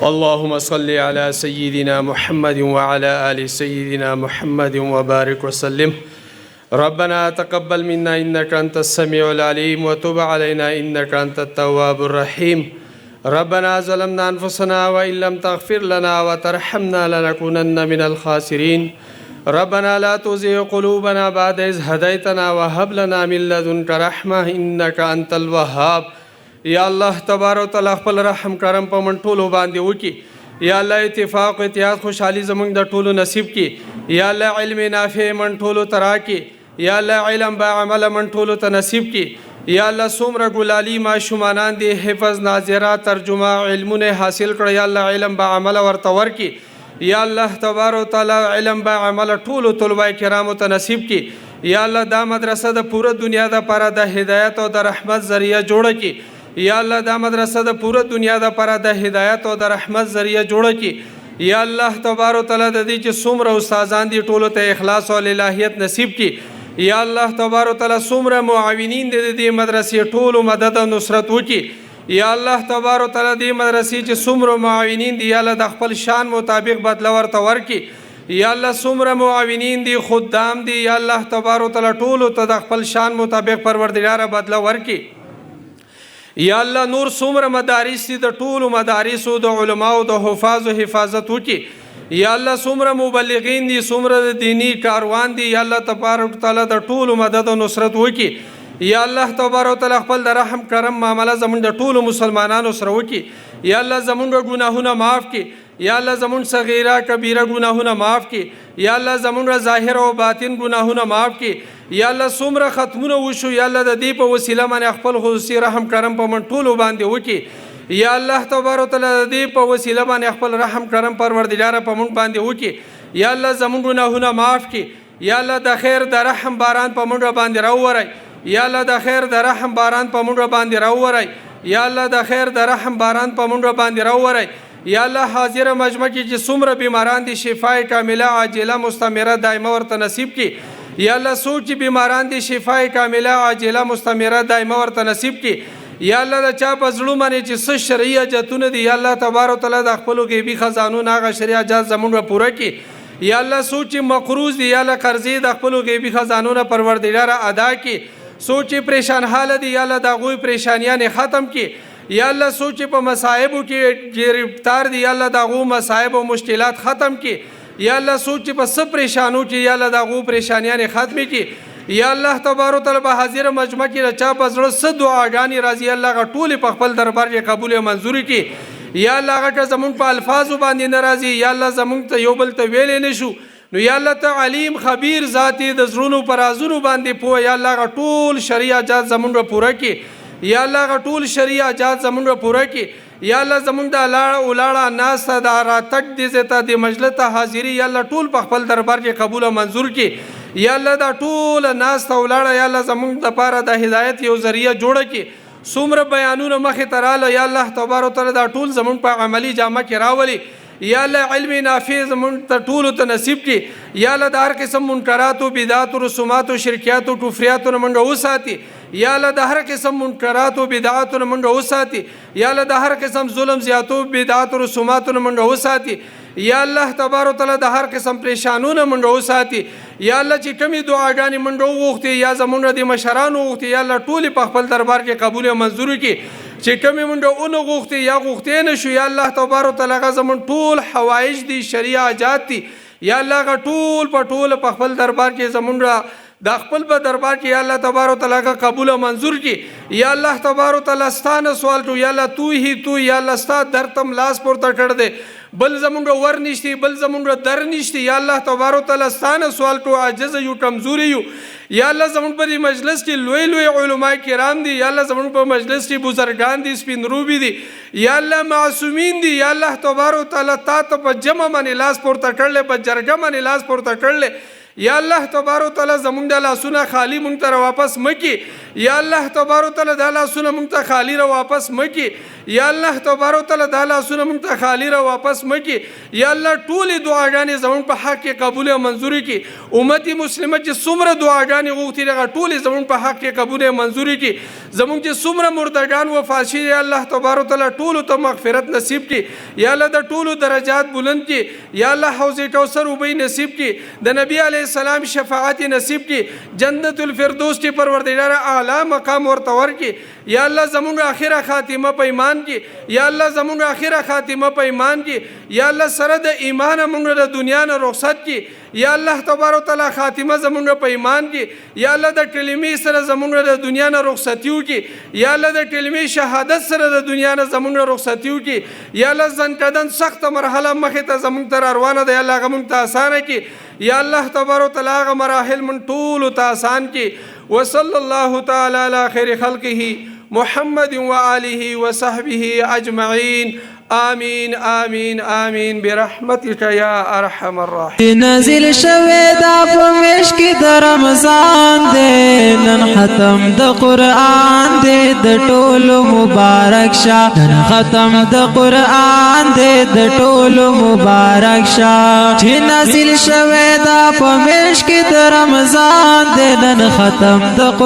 اللهم صل على سيدنا محمد وعلى آل سيدنا محمد وبارك وسلم. ربنا تقبل منا إنك أنت السميع العليم وتب علينا إنك أنت التواب الرحيم. ربنا ظلمنا أنفسنا وإن لم تغفر لنا وترحمنا لنكونن من الخاسرين. ربنا لا تزغ قلوبنا بعد إذ هديتنا وهب لنا من لدنك رحمة إنك أنت الوهاب. یا الله تبارک وتعالی خپل رحم کرم په من ټولو باندې وکړي. یا الله اتفاق اتحاد خوشحالي زموږ د ټولو نصیب کړي. یا الله علم نافع من ټولو ته راکړي. یا الله علم با عمل من ټولو ته نصیب کړي. یا الله څومره ګلالي ماشومانان دي حفظ ناظره ترجمه علمونه حاصل کړي. یا الله علم با عمل ورته ورکړي. یا الله تبارک وتعالی علم با عمل ټولو طلبه کرامو ته نصیب کړي. یا الله دا مدرسه د پوره دنیا د لپاره د هدایت او د رحمت ذریعہ جوړه کړي. یا الله دا مدرسه د پوره دنیا د لپاره د هدایت او د رحمت ذریعہ جوړه کړي. یا الله تبارک وتعالی د دې چې څومره استادان دي ټولو ته اخلاص او الهیت نصیب کړي. یا الله تبارک وتعالی څومره معاونین دي د دې مدرسې ټولو مدد او نصرت وکړي. یا الله تبارک وتعالی دې مدرسې چې څومره معاونین دي یا الله د خپل شان مطابق بدله ورته ورکړي. یا الله څومره معاونین دي خدام دي یا الله تبارک وتعالی ټولو ته د خپل شان مطابق پروردګار بدله ورکړي. یا الله نور څومره مدارس دي د ټولو مدارسو د علماو د حفاظو حفاظت وکړي. یا الله څومره مبلغین دي څومره د دینی کاروان دي یا الله تبارک وتعالی د ټولو مدد او نصرت وکړي. یا الله تبارک وتعالی خپل د رحم کرم معامله زموږ د ټولو مسلمانانو سره وکړي. یا الله زموږ ګناهونه معاف کړي. یا الله زموږ صغیره کبیره ګناهونه معاف کړي. یا الله زموږ ظاهر او باطن ګناهونه معاف کړي. یا الله څومره ختمونه وشو یا الله د دې په وسیله باندې خپل خصوصي رحم کرم په من ټولو باندې وکړي. یا الله تبارک وتعالی د دې په وسیله باندې خپل رحم کرم پروردګار په من باندې وکړي. یا الله زموږ ګناهونه معاف کړي. یا الله د خیر د رحم باران په من باندې راووري. یا الله د خیر د رحم باران په من باندې راووري. یا الله د خیر د رحم باران په من باندې راووري. یا الله حاضر مجمع کې چې څومره بیماران دي شفای کامله عاجله مستمره دایمه ورته نصیب کړي. یا الله څوک چې بیماران دي شفای کامله عاجله مستمره دایمه ورته نصیب کړي. یا الله د چا په زړه باندې چې څه شرعي حاجتونه دي یا الله تبارک وتعالی د خپلو غیبي خزانو هغه شرعي حاجات زموږ پوره کړي. یا الله څوک چې مقروض دي یا الله قرضې د خپلو غیبي خزانو نه پروردګار ادا کړي. څوک چې پریشان حال دي یا الله د هغوی پریشانیان ختم کړي. یا الله څوک چې په مصائبو کې گرفتار دي یا الله د هغو مصائب او مشکلات ختم کړي. یا الله څوک چې په څه پریشانو کې یا الله د هغو پریشانیان ختمې کړي. یا الله تبارک وتعالی په حاضر مجمع کې د چا په زړه څه دعاګانې راځي الله هغه ټولې په خپل دربار کې قبول او منظوري کړي. یا الله هغه که زموږ په الفاظو باندې نه راځي یا الله زموږ ته یو بل ته ویلی نه شو نو یا الله ته علیم خبیر ذات د زړونو په رازونو باندې پوه. یا الله هغه ټول شرعي حاجات زموږ پوره کړي. یا الله هغه ټول شرعي حاجات زموږ پوره کړي. یا الله زموږ د ولاړه ناسته د راتګ دې ځای ته د مجلس ته حاضري یا الله ټول په خپل دربار کې قبول او منظور کړي. یا الله دا ټوله ناسته ولاړه یا الله زموږ دپاره د هدایت یو ذریعه جوړه کړي. څومره بیانونه مخې ته راله یا الله تبارک وتعالی دا ټول زموږ په عملي جامه کې راولي. یا الله علم نافع زموږ ته ټولو ته نصیب کړي. یا الله د هر قسم منکراتو بدعاتو رسوماتو شرکیاتو کفریاتو نه موږ وساتي. یا الله د هر قسم منکراتو بدعاتو نه موږ وساتي. یا الله د هر قسم ظلم زیاتو بدعاتو رسوماتو نه موږ وساتي. یا الله تبارک وتعالی د هر قسم پریشانونو موږ وساتي. یا الله چې کومې دعاګانې موږ وغوښتې یا زموږ د مشرانو وغوښتې یا الله ټولې په خپل دربار کې قبول او منظور کړي. چې کومې موږ ونه غوښتې یا غوښتې نه شو یا الله تبارک وتعالی هغه زموږ ټول حوایج دي شرعي حاجات دي یا الله هغه ټول په ټوله په خپل دربار کې زموږ د خپل په دربار کې یا الله تبارک وتعالی هغه قبول او منظور کړي. یا الله تبارک وتعالی ستانه سوال کوو یا الله تو یا الله ستا در تم لاس پورته کړ دې بل زموږ ور نشتی بل زموږ در نشتی. یا الله تبارک وتعالی ستانه سوال کوو عاجز یو کمزوري یو. یا الله زموږ په دې مجلس کې لوی لوی علما کرام دي. یا الله زموږ په مجلس کې بزرګان دي سپین روبي دي. یا الله معصومین دي. یا الله تبارک وتعالی تا ته په جمع باندې لاس پورته کړل په جرګه باندې لاس پورته کړل. یا الله تبارک وتعالی زموږ د لاسونه خالی مونږ ته واپس مکي. یا الله تبارک وتعالی د لاسونه مونږ ته خالی را واپس مکي. یا الله تبارک وتعالی دا لاسونه موږ ته خالی را واپس مکړي یا الله ټولې دعاګانې زموږ په حق کې قبول او منظوري کړي امت مسلمه چې څومره دعاګانې غوښتي هغه ټولې زموږ په حق کې قبول او منظوري کړي زموږ چې څومره مردگان وفات شوي یا الله تبارک وتعالی ټولو ته مغفرت نصیب کړي یا الله د ټولو درجات بلند کړي یا الله حوض کوثر اوبه نصیب کړي د نبی علیه السلام شفاعت نصیب کړي جنت الفردوس کې پروردګار اعلی مقام ورته ورکړي یا الله زموږ اخره خاتمه په ایمان کې یا الله زموږ اخره خاتمه په ایمان کې یا الله سره د ایمان موږ د دنیا نه رخصت کې یا الله تبارک وتعالی خاتمه زموږ په ایمان کې یا الله د کلمې سره زموږ د دنیا نه رخصتي وکړي یا الله د کلمې شهادت سره د دنیا نه زموږ رخصتي وکړي یا الله ځنکدن سخته مرحله مخې ته زموږ ته روانه ده یا الله هغه موږ ته اسانه کړي یا الله تبارک وتعالی هغه مراحل موږ ټولو ته اسان کړي وصلی الله تعالی علی خیر خلقه محمد وآله وصحبه أجمعين آمين آمين آمين برحمتك يا أرحم الراحمين نازل شوی دا په میاشت کې د رمضان دی نن ختم د قرآن دی د ټولو مبارک شه نن ختم د قرآن دی د ټولو مبارک شه چې نازل شوی دا په میاشت کې د رمضان دی نن ختم د قرآن